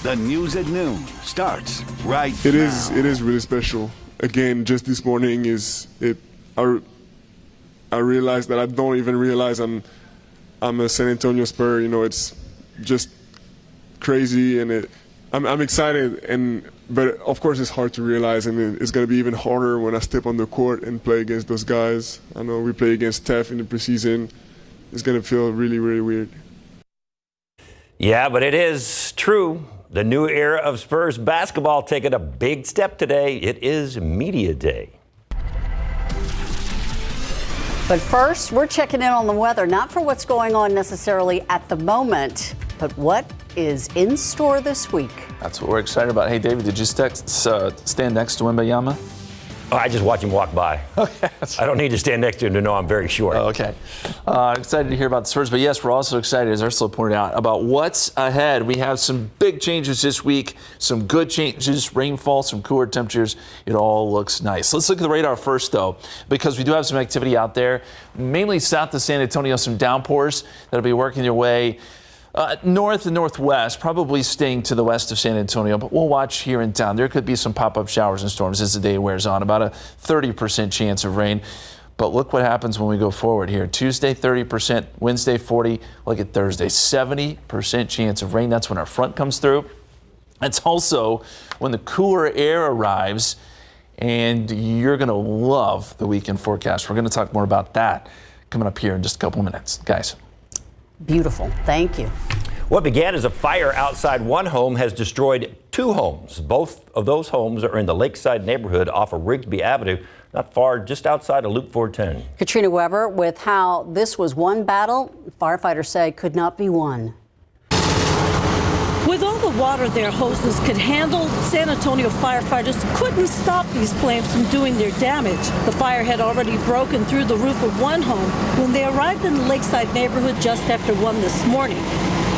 The news at noon starts right now. It is really special. Again, just this morning I realized that I don't even realize I'm a San Antonio Spur. You know, it's just crazy, and I'm excited, but of course it's hard to realize, and it's going to be even harder when I step on the court and play against those guys. I know we play against Steph in the preseason. It's going to feel really, really weird. Yeah, but it is true. The new era of Spurs basketball taking a big step today. It is Media Day. But first, we're checking in on the weather, not for what's going on necessarily at the moment, but what is in store this week. That's what we're excited about. Hey, David, did you stand next to Wembanyama? Oh, I just watch him walk by. Okay. I don't need to stand next to him to know I'm very short. Oh, okay. Excited to hear about the Spurs. But yes, we're also excited, as Ursula pointed out, about what's ahead. We have some big changes this week, some good changes, rainfall, some cooler temperatures. It all looks nice. Let's look at the radar first, though, because we do have some activity out there, mainly south of San Antonio, some downpours that'll be working their way north and northwest, probably staying to the west of San Antonio, but we'll watch here in town. There could be some pop-up showers and storms as the day wears on, about a 30% chance of rain. But look what happens when we go forward here. Tuesday, 30%, Wednesday, 40%. Look at Thursday, 70% chance of rain. That's when our front comes through. It's also when the cooler air arrives, and you're going to love the weekend forecast. We're going to talk more about that coming up here in just a couple minutes. Guys. Beautiful. Thank you. What began as a fire outside one home has destroyed two homes. Both of those homes are in the Lakeside neighborhood off of Rigsby Avenue, not far, just outside of Loop 410. Katrina Weber with how this was one battle firefighters say could not be won. With all the water their hoses could handle, San Antonio firefighters couldn't stop these flames from doing their damage. The fire had already broken through the roof of one home when they arrived in the Lakeside neighborhood just after 1 this morning.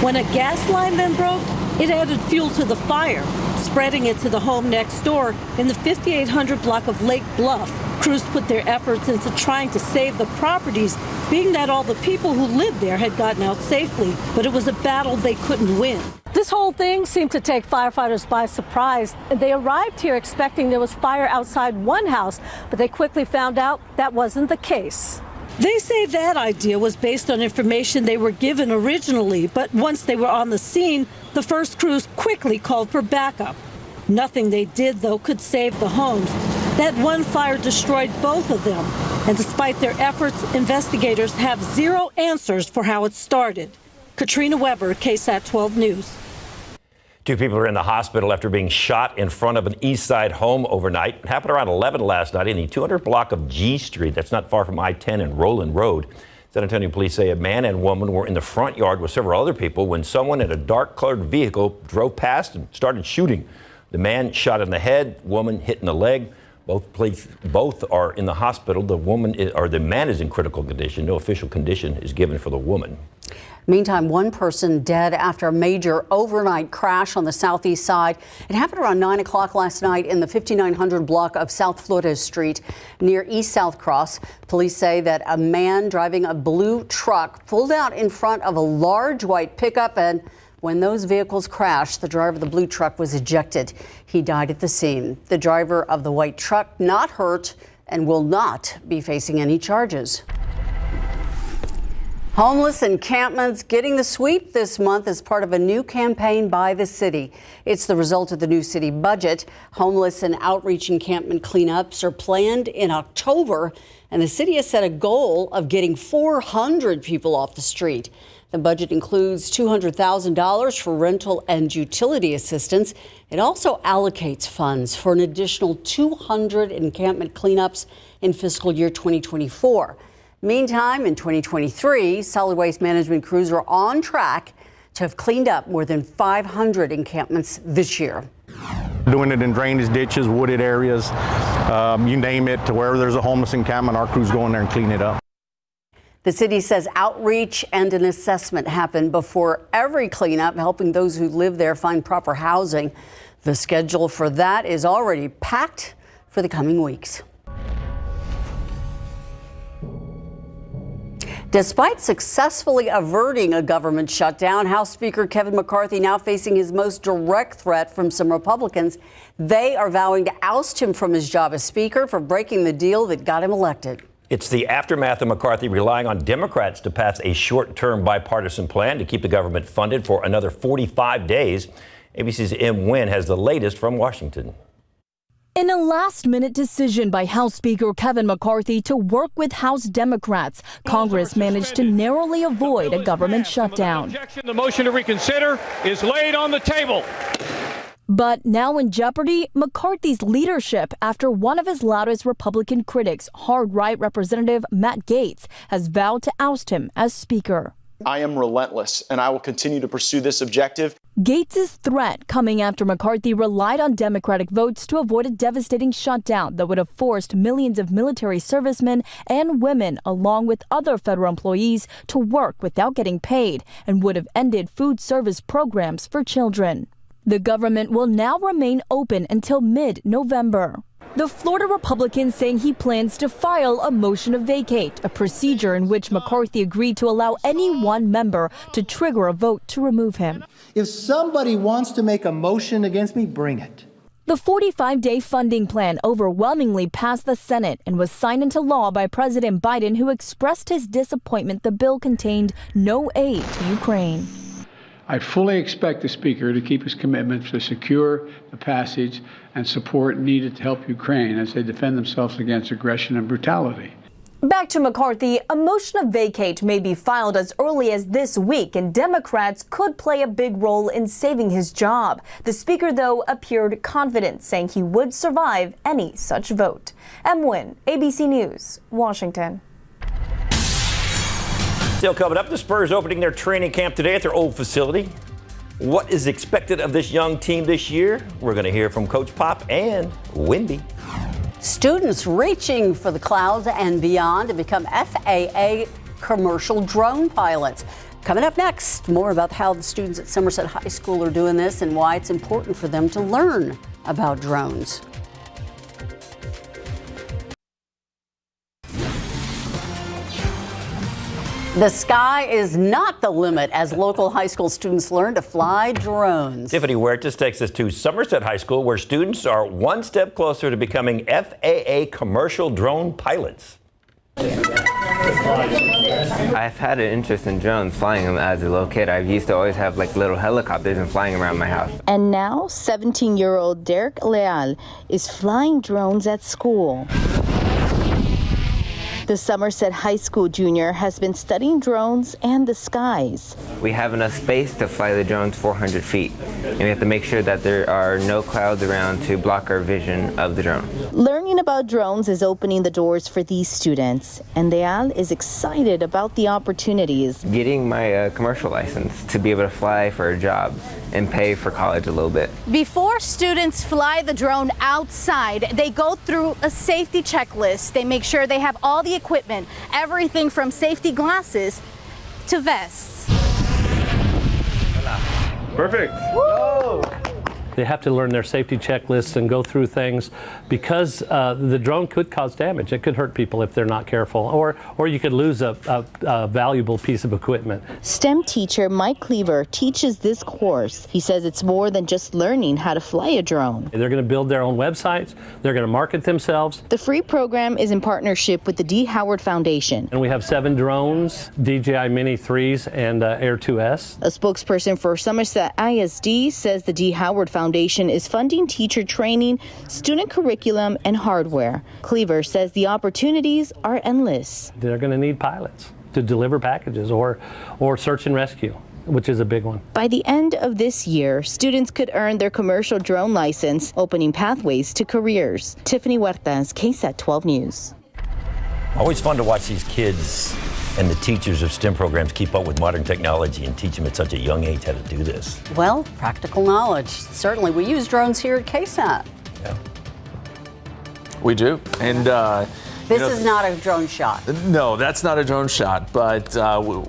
When a gas line then broke, it added fuel to the fire, spreading it to the home next door in the 5800 block of Lake Bluff. Crews put their efforts into trying to save the properties, being that all the people who lived there had gotten out safely, but it was a battle they couldn't win. This whole thing seemed to take firefighters by surprise. They arrived here expecting there was fire outside one house, but they quickly found out that wasn't the case. They say that idea was based on information they were given originally, but once they were on the scene, the first crews quickly called for backup. Nothing they did, though, could save the homes. That one fire destroyed both of them, and despite their efforts, investigators have zero answers for how it started. Katrina Weber, KSAT12 News. Two people are in the hospital after being shot in front of an Eastside home overnight. It happened around 11 last night in the 200 block of G Street. That's not far from I-10 and Roland Road. San Antonio police say a man and woman were in the front yard with several other people when someone in a dark-colored vehicle drove past and started shooting. The man shot in the head, woman hit in the leg. Both are in the hospital. The man is in critical condition. No official condition is given for the woman. Meantime, one person dead after a major overnight crash on the southeast side. It happened around 9 o'clock last night in the 5900 block of South Flores Street near East South Cross. Police say that a man driving a blue truck pulled out in front of a large white pickup, and when those vehicles crashed, the driver of the blue truck was ejected. He died at the scene. The driver of the white truck not hurt and will not be facing any charges. Homeless encampments getting the sweep this month as part of a new campaign by the city. It's the result of the new city budget. Homeless and outreach encampment cleanups are planned in October, and the city has set a goal of getting 400 people off the street. The budget includes $200,000 for rental and utility assistance. It also allocates funds for an additional 200 encampment cleanups in fiscal year 2024. Meantime, in 2023, solid waste management crews are on track to have cleaned up more than 500 encampments this year. Doing it in drainage ditches, wooded areas, you name it, to wherever there's a homeless encampment, our crews go in there and clean it up. The city says outreach and an assessment happen before every cleanup, helping those who live there find proper housing. The schedule for that is already packed for the coming weeks. Despite successfully averting a government shutdown, House Speaker Kevin McCarthy now facing his most direct threat from some Republicans. They are vowing to oust him from his job as Speaker for breaking the deal that got him elected. It's the aftermath of McCarthy relying on Democrats to pass a short-term bipartisan plan to keep the government funded for another 45 days. ABC's M. Nguyen has the latest from Washington. In a last-minute decision by House Speaker Kevin McCarthy to work with House Democrats, Congress managed to narrowly avoid a government shutdown. The motion to reconsider is laid on the table. But now in jeopardy, McCarthy's leadership after one of his loudest Republican critics, hard-right Representative Matt Gaetz, has vowed to oust him as Speaker. I am relentless, and I will continue to pursue this objective. Gaetz's threat coming after McCarthy relied on Democratic votes to avoid a devastating shutdown that would have forced millions of military servicemen and women, along with other federal employees, to work without getting paid and would have ended food service programs for children. The government will now remain open until mid-November. The Florida Republican saying he plans to file a motion to vacate, a procedure in which McCarthy agreed to allow any one member to trigger a vote to remove him. If somebody wants to make a motion against me, bring it. The 45-day funding plan overwhelmingly passed the Senate and was signed into law by President Biden, who expressed his disappointment the bill contained no aid to Ukraine. I fully expect the Speaker to keep his commitment to secure the passage and support needed to help Ukraine as they defend themselves against aggression and brutality. Back to McCarthy, a motion to vacate may be filed as early as this week, and Democrats could play a big role in saving his job. The Speaker, though, appeared confident, saying he would survive any such vote. M. Nguyen, ABC News, Washington. Still coming up, the Spurs opening their training camp today at their old facility. What is expected of this young team this year? We're going to hear from Coach Pop and Wendy. Students reaching for the clouds and beyond to become FAA commercial drone pilots. Coming up next, more about how the students at Somerset High School are doing this and why it's important for them to learn about drones. The sky is not the limit as local high school students learn to fly drones. Tiffany Huertas takes us to Somerset High School, where students are one step closer to becoming FAA commercial drone pilots. I've had an interest in drones, flying them as a little kid. I used to always have like little helicopters and flying around my house. And now 17-year-old Derek Leal is flying drones at school. The Somerset High School junior has been studying drones and the skies. We have enough space to fly the drones 400 feet, and we have to make sure that there are no clouds around to block our vision of the drone. Learning about drones is opening the doors for these students, and Leal is excited about the opportunities. Getting my commercial license to be able to fly for a job and pay for college a little bit. Before students fly the drone outside, they go through a safety checklist. They make sure they have all the equipment, everything from safety glasses to vests. Perfect. Whoa. They have to learn their safety checklists and go through things because the drone could cause damage. It could hurt people if they're not careful, or you could lose a valuable piece of equipment. STEM teacher Mike Cleaver teaches this course. He says it's more than just learning how to fly a drone. They're going to build their own websites. They're going to market themselves. The free program is in partnership with the D. Howard Foundation. And we have 7 drones, DJI Mini 3s and Air 2S. A spokesperson for Somerset ISD says the D. Howard Foundation is funding teacher training, student curriculum, and hardware. Cleaver says the opportunities are endless. They're going to need pilots to deliver packages or search and rescue, which is a big one. By the end of this year, students could earn their commercial drone license, opening pathways to careers. Tiffany Huertas, KSAT12 News. Always fun to watch these kids and the teachers of STEM programs keep up with modern technology and teach them at such a young age how to do this. Well, practical knowledge. Certainly. We use drones here at KSAT. Yeah. We do. And, This is not a drone shot. No, that's not a drone shot, but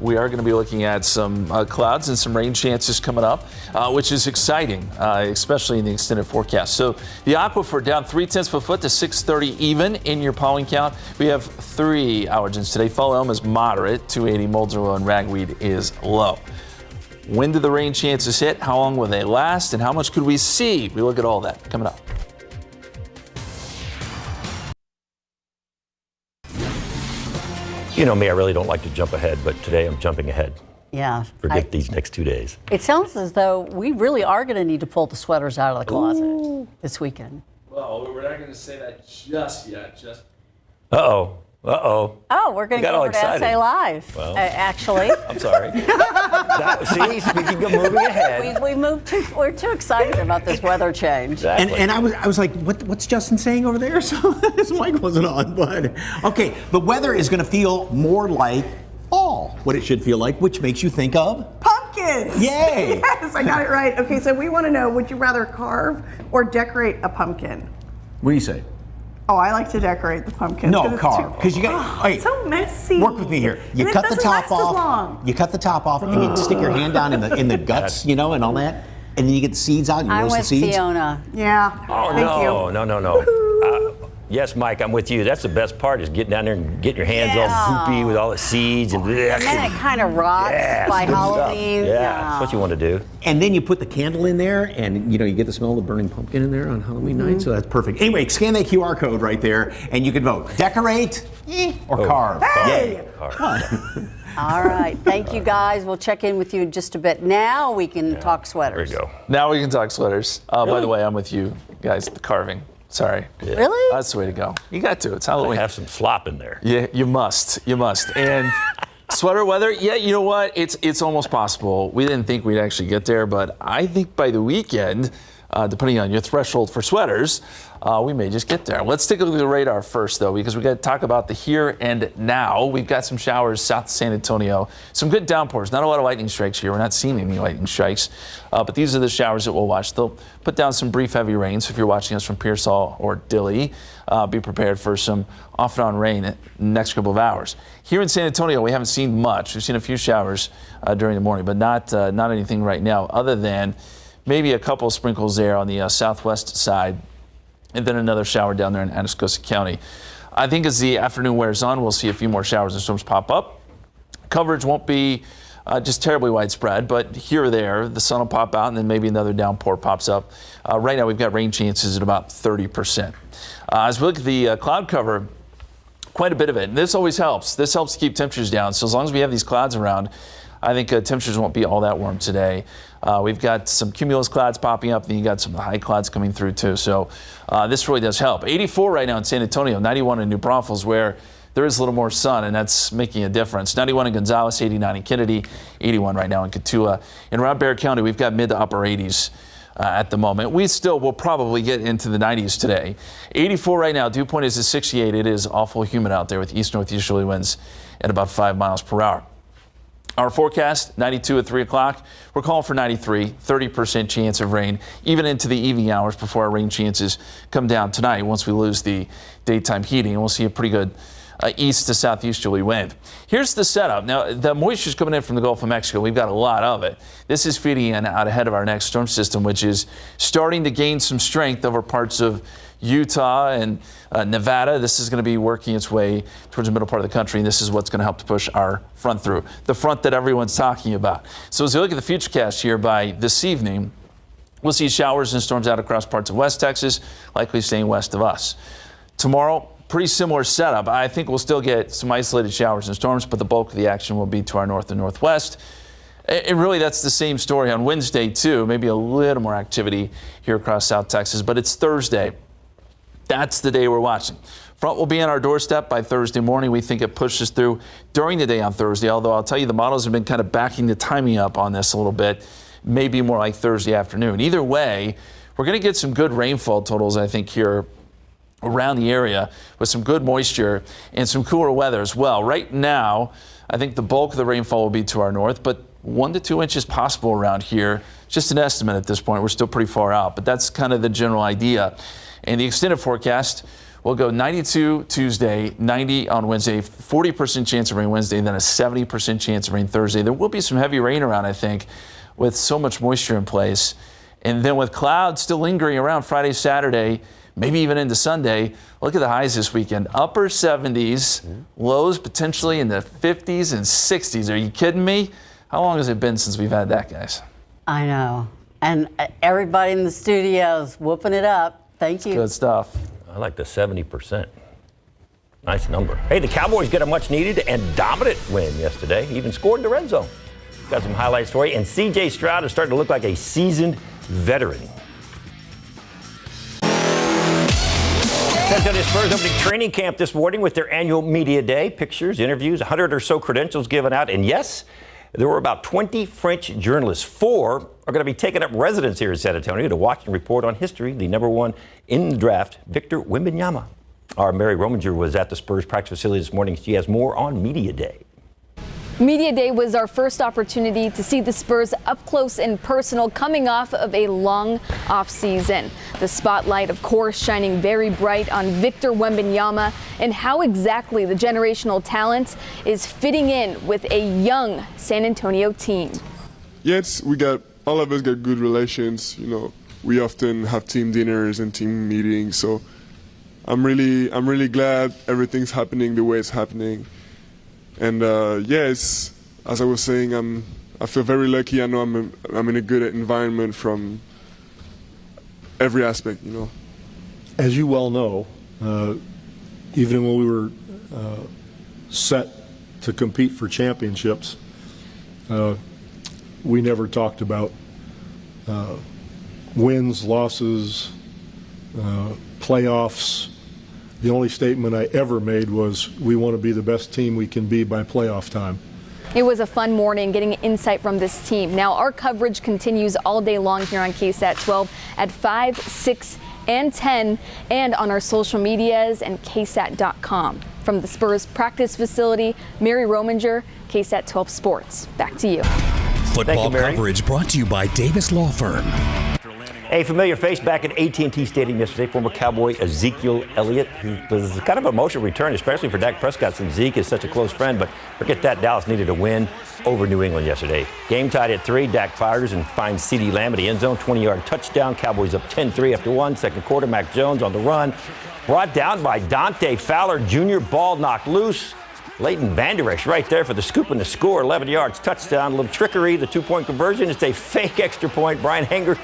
we are going to be looking at some clouds and some rain chances coming up, which is exciting, especially in the extended forecast. So the aquifer down 0.3 of a foot to 630 even in your pollen count. We have 3 allergens today. Fall elm is moderate, 280. Moldero and ragweed is low. When do the rain chances hit? How long will they last? And how much could we see? We look at all that coming up. You know me, I really don't like to jump ahead, but today I'm jumping ahead. Yeah. Forget these next 2 days. It sounds as though we really are going to need to pull the sweaters out of the closet this weekend. Well, we're not going to say that just yet. Uh-oh. Oh, we're going to go over to SA Live, well, actually. I'm sorry. See, speaking of moving ahead. We're too excited about this weather change. Exactly. And I was like, what's Justin saying over there? So his mic wasn't on, but okay. The weather is going to feel more like fall, what it should feel like, which makes you think of pumpkins. Yay! Yes, I got it right. Okay, so we want to know, would you rather carve or decorate a pumpkin? What do you say? Oh, I like to decorate the pumpkins. No, carve, because you got. It's so messy. Work with me here. You cut the top off. You cut the top off, and you stick your hand down in the guts, and all that, and then you get the seeds out. And you roast the seeds. I'm with Fiona. Yeah. Oh Thank you. no. Yes, Mike, I'm with you. That's the best part, is getting down there and getting your hands all poopy with all the seeds. And then it kind of rots by Halloween. Yeah, that's what you want to do. And then you put the candle in there, and you get the smell of the burning pumpkin in there on Halloween night, so that's perfect. Anyway, scan that QR code right there, and you can vote. Decorate or carve. Hey! Carve. All right. Thank you, guys. We'll check in with you in just a bit. Now we can talk sweaters. There you go. Now we can talk sweaters. By the way, I'm with you guys, the carving. Sorry. Yeah. Really? That's the way to go. You got to. It's Halloween. Have some slop in there. Yeah, you must. And sweater weather, yeah, you know what? It's almost possible. We didn't think we'd actually get there, but I think by the weekend, depending on your threshold for sweaters, we may just get there. Let's take a look at the radar first, though, because we got to talk about the here and now. We've got some showers south of San Antonio, some good downpours. Not a lot of lightning strikes here. We're not seeing any lightning strikes, but these are the showers that we'll watch. They'll put down some brief heavy rain. So if you're watching us from Pearsall or Dilley, be prepared for some off and on rain in the next couple of hours. Here in San Antonio, we haven't seen much. We've seen a few showers during the morning, but not anything right now, other than maybe a couple of sprinkles there on the southwest side, and then another shower down there in Atascosa County. I think as the afternoon wears on, we'll see a few more showers and storms pop up. Coverage won't be just terribly widespread, but here or there, the sun will pop out, and then maybe another downpour pops up. Right now, we've got rain chances at about 30%. As we look at the cloud cover, quite a bit of it, and this always helps. This helps to keep temperatures down. So as long as we have these clouds around, I think temperatures won't be all that warm today. We've got some cumulus clouds popping up, and you got some high clouds coming through too. So this really does help. 84 right now in San Antonio, 91 in New Braunfels, where there is a little more sun, and that's making a difference. 91 in Gonzales, 89 in Kennedy, 81 right now in Cotulla. In around Bexar County, we've got mid to upper 80s at the moment. We still will probably get into the 90s today. 84 right now, dew point is at 68. It is awful humid out there with east-northeasterly winds at about 5 miles per hour. Our forecast, 92 at 3 o'clock. We're calling for 93, 30% chance of rain, even into the evening hours before our rain chances come down tonight once we lose the daytime heating. And we'll see a pretty good east to southeasterly wind. Here's the setup. Now, the moisture is coming in from the Gulf of Mexico. We've got a lot of it. This is feeding in out ahead of our next storm system, which is starting to gain some strength over parts of Utah and Nevada. This is going to be working its way towards the middle part of the country, and this is what's going to help to push our front through, the front that everyone's talking about. So as we look at the futurecast here by this evening, we'll see showers and storms out across parts of West Texas, likely staying west of us. Tomorrow, pretty similar setup. I think we'll still get some isolated showers and storms, but the bulk of the action will be to our north and northwest. And really, that's the same story on Wednesday, too. Maybe a little more activity here across South Texas, but it's Thursday. That's the day we're watching. Front will be on our doorstep by Thursday morning. We think it pushes through during the day on Thursday, although I'll tell you the models have been kind of backing the timing up on this a little bit, maybe more like Thursday afternoon. Either way, we're going to get some good rainfall totals, I think, here around the area with some good moisture and some cooler weather as well. Right now, I think the bulk of the rainfall will be to our north, but 1 to 2 inches possible around here. Just an estimate at this point. We're still pretty far out, but that's kind of the general idea. And the extended forecast, We'll go 92 Tuesday, 90 on Wednesday, 40% chance of rain Wednesday, and then a 70% chance of rain Thursday. There will be some heavy rain around, I think, with so much moisture in place. And then with clouds still lingering around Friday, Saturday, maybe even into Sunday. Look at the highs this weekend. Upper 70s, lows potentially in the 50s and 60s. Are you kidding me? How long has it been since we've had that, guys? I know. And everybody in the studio is whooping it up. Thank you. Good stuff. I like the 70%. Nice number. Hey, the Cowboys get a much-needed and dominant win yesterday. Even scored in the red zone. Got some highlights for you. And C.J. Stroud is starting to look like a seasoned veteran. San Antonio Spurs opening training camp this morning with their annual media day. Pictures, interviews, 100 or so credentials given out. And yes, there were about 20 French journalists. 4 are going to be taking up residence here in San Antonio to watch and report on history. The number 1 in the draft, Victor Wembanyama. Our Mary Rominger was at the Spurs practice facility this morning. She has more on media day. Media Day was our first opportunity to see the Spurs up close and personal coming off of a long off-season. The spotlight, of course, shining very bright on Victor Wembanyama and how exactly the generational talent is fitting in with a young San Antonio team. Yes, all of us got good relations. You know, we often have team dinners and team meetings. So I'm really glad everything's happening the way it's happening. And yes, as I was saying, I feel very lucky. I know I'm in a good environment from every aspect, you know. As you well know, even when we were set to compete for championships, we never talked about wins, losses, playoffs. The only statement I ever made was we want to be the best team we can be by playoff time. It was a fun morning getting insight from this team. Now our coverage continues all day long here on KSAT12 at 5, 6, and 10 and on our social medias and KSAT.com. From the Spurs practice facility, Mary Rominger, KSAT12 Sports. Back to you. Football coverage brought to you by Davis Law Firm. A familiar face back at AT&T Stadium yesterday, former Cowboy Ezekiel Elliott, who was kind of an emotional return, especially for Dak Prescott, since Zeke is such a close friend. But forget that, Dallas needed a win over New England yesterday. Game tied at 3. Dak fires and finds CeeDee Lamb at the end zone, 20-yard touchdown. Cowboys up 10-3 after 1. Second quarter, Mac Jones on the run, brought down by Dante Fowler Jr. Ball knocked loose. Leighton Vander Esch right there for the scoop and the score, 11 yards, touchdown. A little trickery, the 2-point conversion. It's a fake extra point. Brian Hanger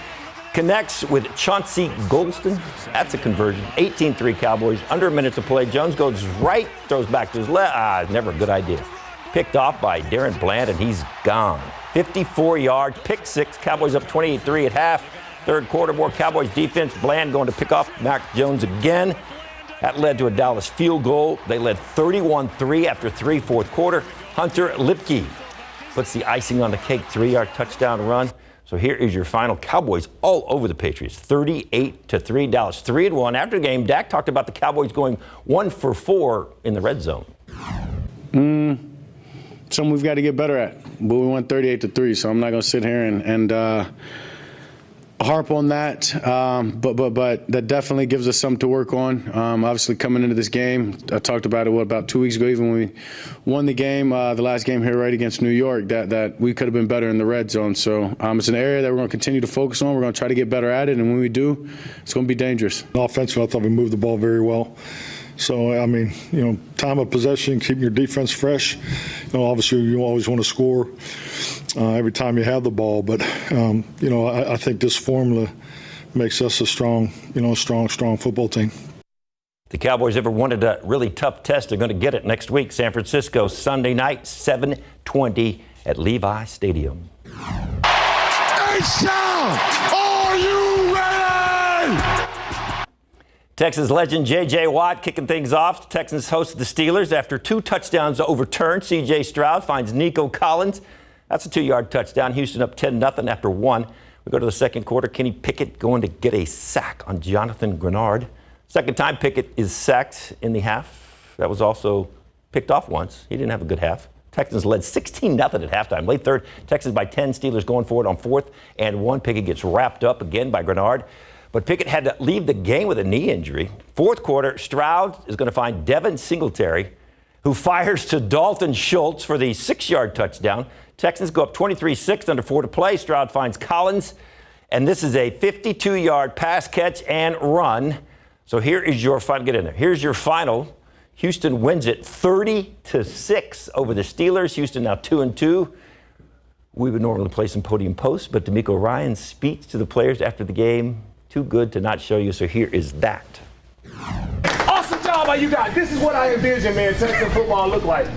connects with Chauncey Golston. That's a conversion. 18-3 Cowboys. Under a minute to play. Jones goes right, throws back to his left. Never a good idea. Picked off by Darren Bland, and he's gone. 54 yards, pick 6. Cowboys up 28-3 at half. Third quarter, more Cowboys defense. Bland going to pick off Mac Jones again. That led to a Dallas field goal. They led 31-3 after 3 fourth quarter. Hunter Lipke puts the icing on the cake, 3-yard touchdown run. So here is your final. Cowboys all over the Patriots, 38-3. Dallas 3-1. After the game, Dak talked about the Cowboys going 1 for 4 in the red zone. Something we've got to get better at. But we went 38-3, so I'm not going to sit here and harp on that. But that definitely gives us something to work on. Obviously, coming into this game, I talked about it about 2 weeks ago, even when we won the game, the last game here right against New York, that we could have been better in the red zone. So it's an area that we're going to continue to focus on. We're going to try to get better at it, and when we do, it's going to be dangerous. Offensively, I thought we moved the ball very well. So, I mean, time of possession, keeping your defense fresh. Obviously, you always want to score every time you have the ball. But, I think this formula makes us a strong football team. The Cowboys ever wanted a really tough test, they're going to get it next week. San Francisco, Sunday night, 7:20 at Levi Stadium. H-Town, are you ready? Texans legend J.J. Watt kicking things off. The Texans hosted the Steelers after 2 touchdowns overturned. C.J. Stroud finds Nico Collins. That's a 2-yard touchdown. Houston up 10-0 after 1. We go to the second quarter. Kenny Pickett going to get a sack on Jonathan Grenard. Second time Pickett is sacked in the half. That was also picked off once. He didn't have a good half. Texans led 16-0 at halftime. Late third, Texans by 10. Steelers going for it on 4th and 1. Pickett gets wrapped up again by Grenard. But Pickett had to leave the game with a knee injury. Fourth quarter, Stroud is going to find Devin Singletary, who fires to Dalton Schultz for the 6-yard touchdown. Texans go up 23-6 under 4 to play. Stroud finds Collins, and this is a 52-yard pass catch and run. So here is your final. Get in there. Here's your final. Houston wins it 30-6 over the Steelers. Houston now 2-2. We would normally play some podium posts, but D'Amico Ryan's speech to the players after the game, too good to not show you. So here is that. Awesome job by you guys. This is what I envision, man, Texas football look like.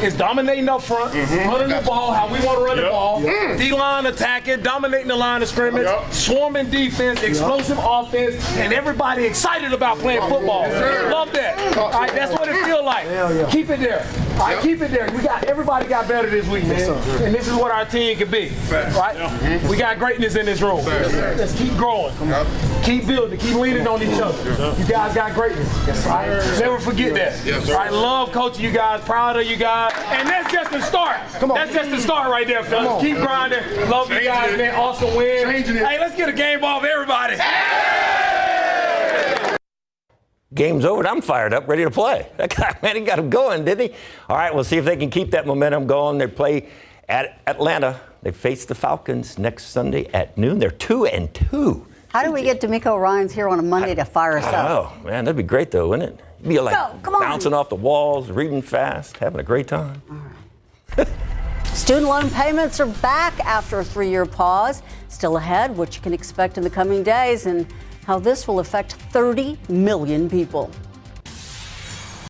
It's dominating up front, running the ball how we want to run the ball, D-line attacking, dominating the line of scrimmage, swarming defense, explosive offense, and everybody excited about playing football. Love that. All right, that's what it feels like. Keep it there. All right, keep it there. Everybody got better this week, man. And this is what our team can be. Right? We got greatness in this room. Let's keep growing. Keep building. Keep leaning on each other. You guys got greatness. Right? Never forget that. I love coaching you guys. Proud of you guys. And that's just the start. That's just the start right there, fellas. Keep grinding. Love you guys, man. Awesome win. Hey, let's get a game off, everybody. Game's over. I'm fired up, ready to play. That guy, man, he got him going, didn't he? All right, we'll see if they can keep that momentum going. They play at Atlanta. They face the Falcons next Sunday at noon. They're 2-2. How do we get D'Amico Ryans here on a Monday to fire us up? Oh, man, that'd be great, though, wouldn't it? You'd be like bouncing off the walls, reading fast, having a great time. All right. Student loan payments are back after a 3-year pause. Still ahead, what you can expect in the coming days and how this will affect 30 million people.